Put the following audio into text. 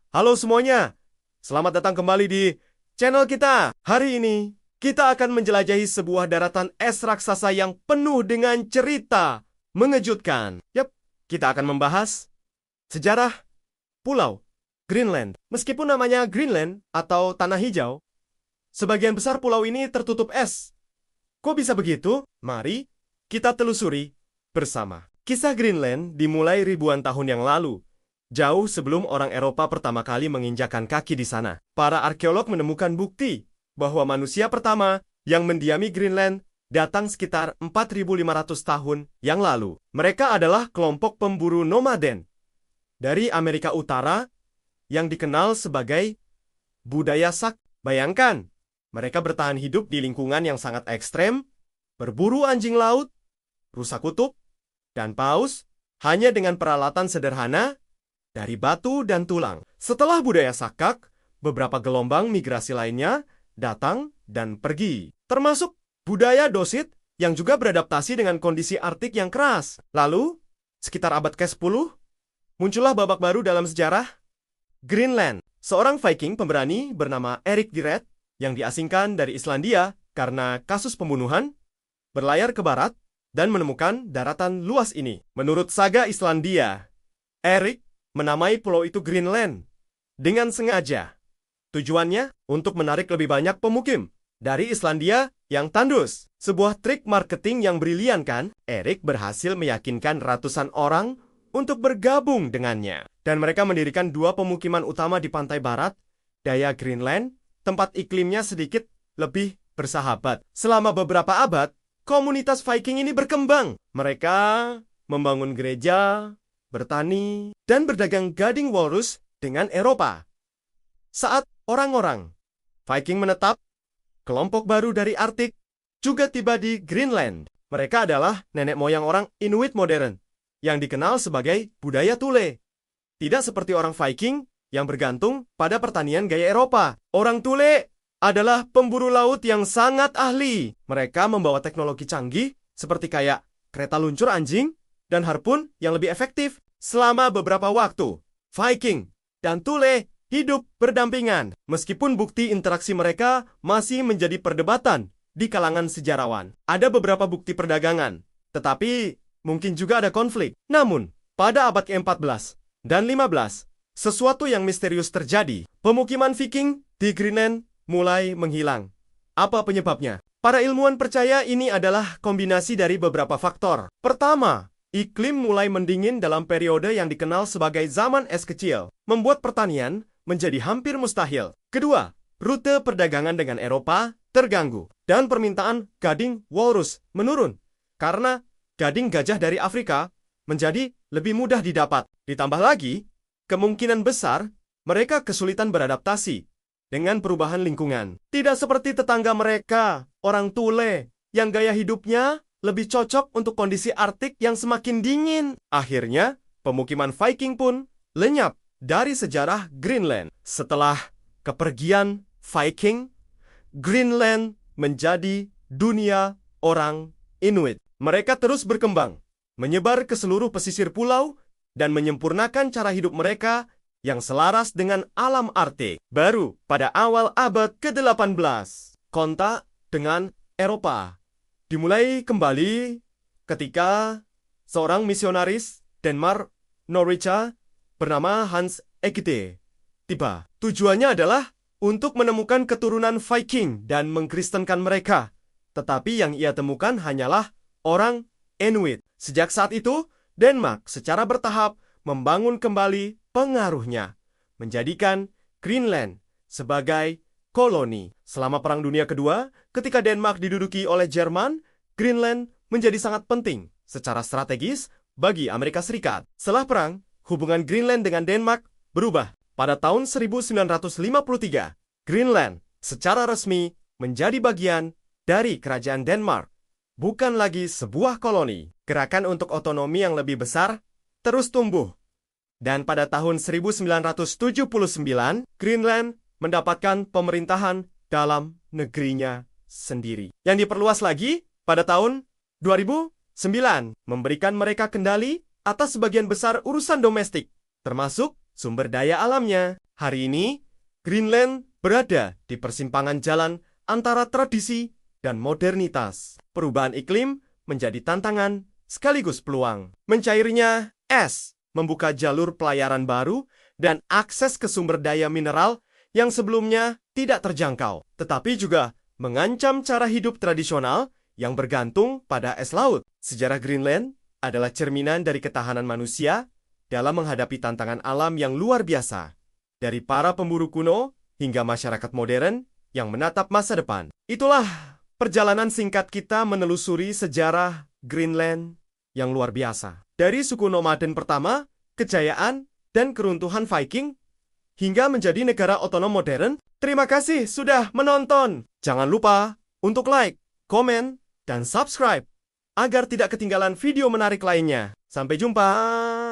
Halo semuanya, selamat datang kembali di channel kita. Hari ini, kita akan menjelajahi sebuah daratan es raksasa yang penuh dengan cerita mengejutkan. Yap, kita akan membahas sejarah Pulau Greenland. Meskipun namanya Greenland atau Tanah Hijau, sebagian besar pulau ini tertutup es. Kok bisa begitu? Mari kita telusuri bersama. Kisah Greenland dimulai ribuan tahun yang lalu, jauh sebelum orang Eropa pertama kali menginjakan kaki di sana. Para arkeolog menemukan bukti bahwa manusia pertama yang mendiami Greenland datang sekitar 4.500 tahun yang lalu. Mereka adalah kelompok pemburu nomaden dari Amerika Utara yang dikenal sebagai budaya Sak. Bayangkan, mereka bertahan hidup di lingkungan yang sangat ekstrem, berburu anjing laut, rusa kutub, dan paus hanya dengan peralatan sederhana dari batu dan tulang. Setelah budaya Sakak, beberapa gelombang migrasi lainnya datang dan pergi, termasuk budaya Dosit yang juga beradaptasi dengan kondisi Arktik yang keras. Lalu, sekitar abad ke-10, muncullah babak baru dalam sejarah Greenland. Seorang Viking pemberani bernama Erik the Red yang diasingkan dari Islandia karena kasus pembunuhan, berlayar ke barat dan menemukan daratan luas ini. Menurut saga Islandia, Erik menamai pulau itu Greenland dengan sengaja. Tujuannya untuk menarik lebih banyak pemukim dari Islandia yang tandus. Sebuah trik marketing yang brilian kan? Erik berhasil meyakinkan ratusan orang untuk bergabung dengannya. Dan mereka mendirikan dua pemukiman utama di pantai barat, daya Greenland, tempat iklimnya sedikit lebih bersahabat. Selama beberapa abad, komunitas Viking ini berkembang. Mereka membangun gereja, bertani, dan berdagang gading walrus dengan Eropa. Saat orang-orang Viking menetap, kelompok baru dari Arktik juga tiba di Greenland. Mereka adalah nenek moyang orang Inuit modern yang dikenal sebagai budaya Thule. Tidak seperti orang Viking yang bergantung pada pertanian gaya Eropa. Orang Thule adalah pemburu laut yang sangat ahli. Mereka membawa teknologi canggih seperti kayak kereta luncur anjing dan harpun yang lebih efektif. Selama beberapa waktu, Viking dan Thule hidup berdampingan. Meskipun bukti interaksi mereka masih menjadi perdebatan di kalangan sejarawan. Ada beberapa bukti perdagangan, tetapi mungkin juga ada konflik. Namun, pada abad ke-14 dan 15, sesuatu yang misterius terjadi. Pemukiman Viking di Greenland mulai menghilang. Apa penyebabnya? Para ilmuwan percaya ini adalah kombinasi dari beberapa faktor. Pertama, iklim mulai mendingin dalam periode yang dikenal sebagai zaman es kecil, membuat pertanian menjadi hampir mustahil. Kedua, rute perdagangan dengan Eropa terganggu, dan permintaan gading walrus menurun, karena gading gajah dari Afrika menjadi lebih mudah didapat. Ditambah lagi, kemungkinan besar mereka kesulitan beradaptasi dengan perubahan lingkungan. Tidak seperti tetangga mereka, orang Thule, yang gaya hidupnya lebih cocok untuk kondisi Arktik yang semakin dingin. Akhirnya, pemukiman Viking pun lenyap dari sejarah Greenland. Setelah kepergian Viking, Greenland menjadi dunia orang Inuit. Mereka terus berkembang, menyebar ke seluruh pesisir pulau, dan menyempurnakan cara hidup mereka yang selaras dengan alam Arktik. Baru pada awal abad ke-18, kontak dengan Eropa dimulai kembali ketika seorang misionaris Denmark Norwegia bernama Hans Egede tiba. Tujuannya adalah untuk menemukan keturunan Viking dan mengkristenkan mereka. Tetapi yang ia temukan hanyalah orang Inuit. Sejak saat itu, Denmark secara bertahap membangun kembali pengaruhnya, menjadikan Greenland sebagai koloni. Selama Perang Dunia Kedua, ketika Denmark diduduki oleh Jerman, Greenland menjadi sangat penting secara strategis bagi Amerika Serikat. Setelah perang, hubungan Greenland dengan Denmark berubah. Pada tahun 1953, Greenland secara resmi menjadi bagian dari Kerajaan Denmark, bukan lagi sebuah koloni. Gerakan untuk otonomi yang lebih besar terus tumbuh. Dan pada tahun 1979, Greenland mendapatkan pemerintahan dalam negerinya sendiri. Yang diperluas lagi pada tahun 2009, memberikan mereka kendali atas sebagian besar urusan domestik, termasuk sumber daya alamnya. Hari ini, Greenland berada di persimpangan jalan antara tradisi dan modernitas. Perubahan iklim menjadi tantangan sekaligus peluang. Mencairnya es membuka jalur pelayaran baru dan akses ke sumber daya mineral yang sebelumnya tidak terjangkau, tetapi juga mengancam cara hidup tradisional yang bergantung pada es laut. Sejarah Greenland adalah cerminan dari ketahanan manusia dalam menghadapi tantangan alam yang luar biasa, dari para pemburu kuno hingga masyarakat modern yang menatap masa depan. Itulah perjalanan singkat kita menelusuri sejarah Greenland yang luar biasa. Dari suku nomaden pertama, kejayaan, dan keruntuhan Viking, hingga menjadi negara otonom modern. Terima kasih sudah menonton. Jangan lupa untuk like, komen, dan subscribe agar tidak ketinggalan video menarik lainnya. Sampai jumpa!